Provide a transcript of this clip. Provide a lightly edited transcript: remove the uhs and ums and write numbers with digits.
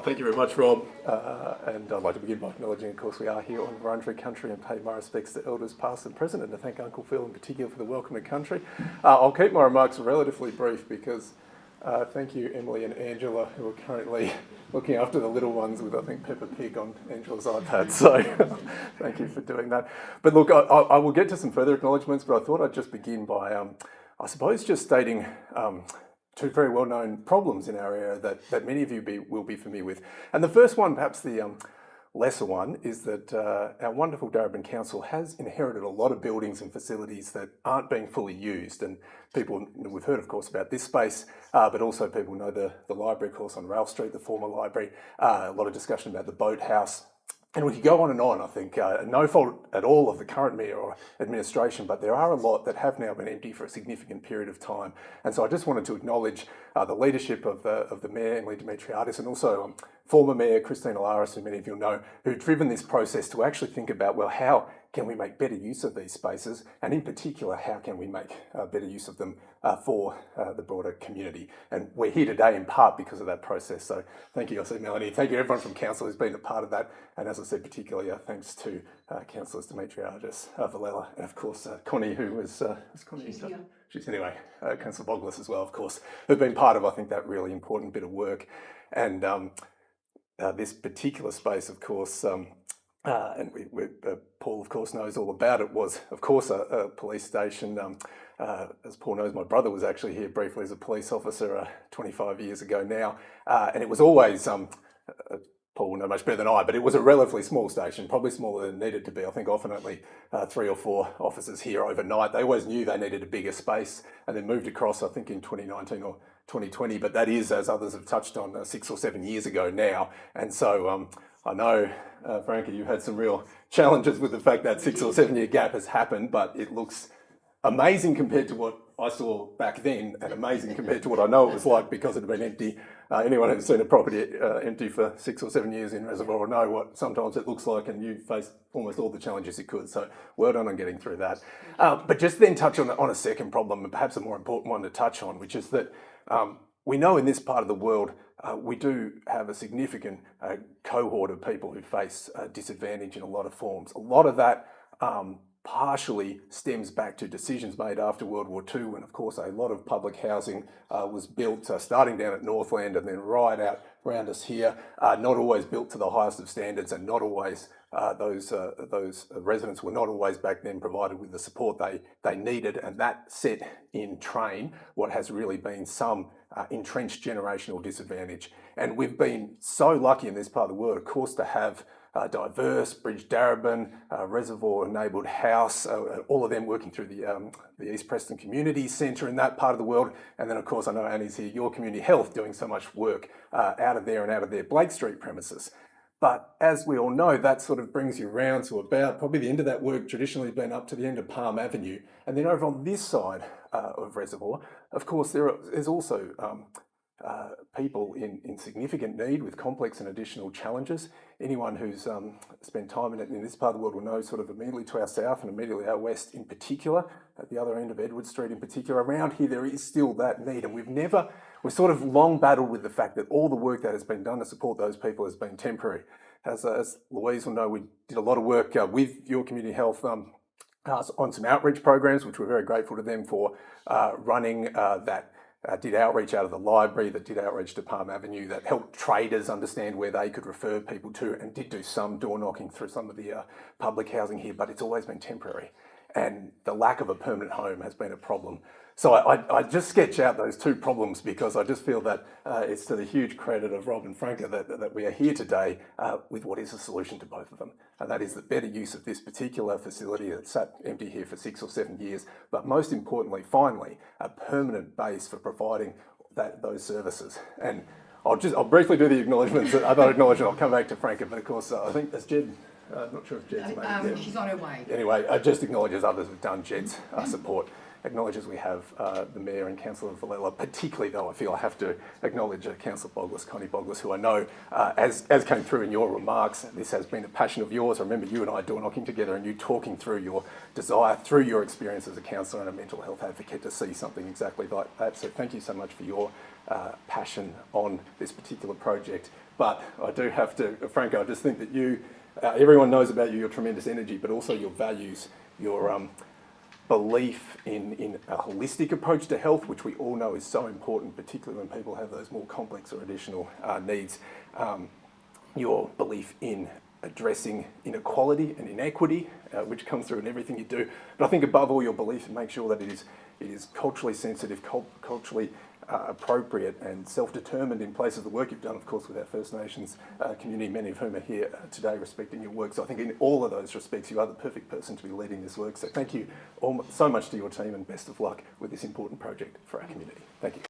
Thank you very much, Rob. And I'd like to begin by acknowledging, of course, we are here on Wurundjeri country and pay my respects to elders past and present, and to thank Uncle Phil in particular for the welcome to country. I'll keep my remarks relatively brief because thank you, Emily and Angela, who are currently looking after the little ones with, I think, Peppa Pig on Angela's iPad. So thank you for doing that. But look, I will get to some further acknowledgements, but I thought I'd just begin by, I suppose, just stating two very well-known problems in our area that many of you will be familiar with. And the first one, perhaps the lesser one, is that our wonderful Darebin Council has inherited a lot of buildings and facilities that aren't being fully used. And people, we've heard, of course, about this space, but also people know the library, of course, on Ralph Street, the former library, a lot of discussion about the boathouse. And we could go on, I think, no fault at all of the current mayor or administration, but there are a lot that have now been empty for a significant period of time. And so I just wanted to acknowledge the leadership of the mayor, Emily Demetriadis, and also former mayor Christina Laris, who many of you know, who've driven this process to actually think about, well, how can we make better use of these spaces? And in particular, how can we make better use of them for the broader community? And we're here today in part because of that process. So thank you, I see Melanie. Thank you everyone from council who's been a part of that. And as I said, particularly thanks to councillors Demetriadis, Valella, and of course Connie, who was Connie. She's anyway, Councillor Boglis as well, of course, who've been part of, I think, that really important bit of work. And this particular space, of course, and Paul, of course, knows all about it, was, of course, a police station. As Paul knows, my brother was actually here briefly as a police officer 25 years ago now. And it was always, Paul will know much better than I, but it was a relatively small station, probably smaller than it needed to be. I think often only 3 or 4 officers here overnight. They always knew they needed a bigger space and then moved across, I think, in 2019 or 2020. But that is, as others have touched on, 6 or 7 years ago now. And so I know, Franca, you've had some real challenges with the fact that 6 or 7 year gap has happened, but it looks amazing compared to what I saw back then, and amazing compared to what I know it was like because it had been empty. Anyone who's seen a property empty for 6 or 7 years in Reservoir will know what sometimes it looks like, and you faced almost all the challenges you could. So well done on getting through that. But just then touch on a second problem, and perhaps a more important one to touch on, which is that we know in this part of the world, we do have a significant cohort of people who face disadvantage in a lot of forms. A lot of that partially stems back to decisions made after World War II, when, of course, a lot of public housing was built, starting down at Northland and then right out around us here, not always built to the highest of standards, and not always those residents were not always back then provided with the support they needed, and that set in train what has really been some entrenched generational disadvantage. And we've been so lucky in this part of the world, of course, to have diverse Bridge Darebin, Reservoir enabled house, all of them working through the East Preston Community Centre in that part of the world. And then, of course, I know Annie's here, your community health, doing so much work out of there and out of their Blake Street premises. But as we all know, that sort of brings you round to about probably the end of that work traditionally been up to the end of Palm Avenue. And then over on this side of Reservoir, of course, there's also people in significant need with complex and additional challenges. Anyone who's spent time in this part of the world will know sort of immediately to our south and immediately our west in particular, at the other end of Edward Street in particular, around here there is still that need, and we've sort of long battled with the fact that all the work that has been done to support those people has been temporary. As Louise will know, we did a lot of work with your community health on some outreach programs, which we're very grateful to them for running that. Did outreach out of the library, that did outreach to Palm Avenue, that helped traders understand where they could refer people to, and did do some door knocking through some of the public housing here, but it's always been temporary. And the lack of a permanent home has been a problem. So I just sketch out those two problems because I just feel that it's to the huge credit of Rob and Franca that we are here today with what is a solution to both of them. And that is the better use of this particular facility that sat empty here for 6 or 7 years, but most importantly, finally, a permanent base for providing those services. And I'll briefly do the acknowledgements. Other acknowledgement, I'll come back to Franca, but of course, I think that's Jed. I'm not sure if Jed's made it. She's on her way. Anyway, I just acknowledge as others have done Jed's support. acknowledge as we have the Mayor and Councillor Villela, particularly though I feel I have to acknowledge Councillor Boglis, Connie Boglis, who I know, as came through in your remarks, this has been a passion of yours. I remember you and I door knocking together and you talking through your desire, through your experience as a councillor and a mental health advocate, to see something exactly like that. So thank you so much for your passion on this particular project. But I do have to, Franca, I just think that you, everyone knows about you, your tremendous energy, but also your values, your belief in a holistic approach to health, which we all know is so important, particularly when people have those more complex or additional needs. Your belief in addressing inequality and inequity, which comes through in everything you do. But I think above all, your belief in make sure that it is culturally sensitive, culturally appropriate and self-determined in place of the work you've done, of course, with our First Nations community, many of whom are here today respecting your work. So I think in all of those respects, you are the perfect person to be leading this work. So thank you so much to your team and best of luck with this important project for our community. Thank you.